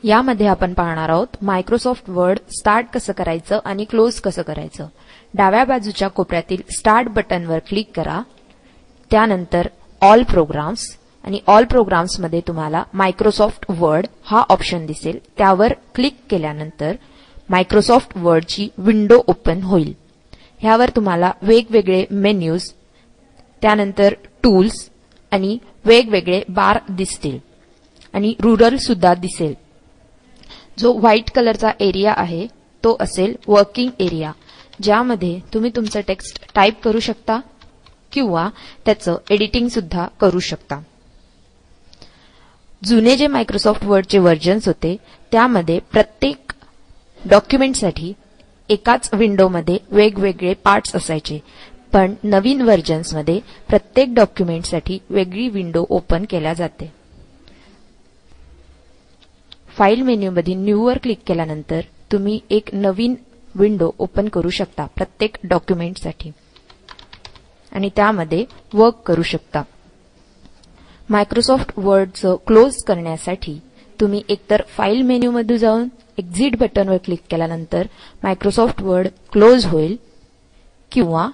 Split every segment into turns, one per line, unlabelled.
यामध्ये आपण पाहणार आहोत मायक्रोसॉफ्ट वर्ड स्टार्ट कसं करायचं आणि क्लोज कसं करायचं। डाव्या बाजूच्या कोपऱ्यातील स्टार्ट बटनवर क्लिक करा। त्यानंतर ऑल प्रोग्राम्स आणि ऑल प्रोग्राम्स मध्ये तुम्हाला मायक्रोसॉफ्ट वर्ड हा ऑप्शन दिसेल। त्यावर क्लिक केल्यानंतर मायक्रोसॉफ्ट वर्डची विंडो ओपन होईल। ह्यावर तुम्हाला वेगवेगळे मेन्यूज, त्यानंतर टूल्स आणि वेगवेगळे बार दिसतील आणि रुरल सुद्धा दिसेल। जो व्हाईट कलरचा एरिया आहे तो असेल वर्किंग एरिया, ज्यामध्ये तुम्ही तुमचं टेक्स्ट टाइप करू शकता किंवा त्याचं एडिटिंग सुद्धा करू शकता। जुने जे मायक्रोसॉफ्ट वर्डचे व्हर्जन्स होते त्यामध्ये प्रत्येक डॉक्युमेंटसाठी एकाच विंडोमध्ये वेगवेगळे पार्ट्स असायचे, पण नवीन व्हर्जन्समध्ये प्रत्येक डॉक्युमेंटसाठी वेगळी विंडो ओपन केल्या जाते। फाईल मेन्यूमध्ये न्यूवर क्लिक केल्यानंतर तुम्ही एक नवीन विंडो ओपन करू शकता प्रत्येक डॉक्युमेंटसाठी आणि त्यामध्ये वर्क करू शकता। मायक्रोसॉफ्ट वर्डचं क्लोज करण्यासाठी तुम्ही एकतर फाईल मेन्यूमध्ये जाऊन एक्झिट बटनवर क्लिक केल्यानंतर मायक्रोसॉफ्ट वर्ड क्लोज होईल किंवा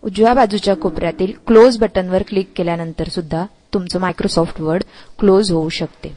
उजव्या बाजूच्या कोपऱ्यातील क्लोज बटनवर क्लिक केल्यानंतर सुद्धा तुमचं मायक्रोसॉफ्ट वर्ड क्लोज होऊ शकते।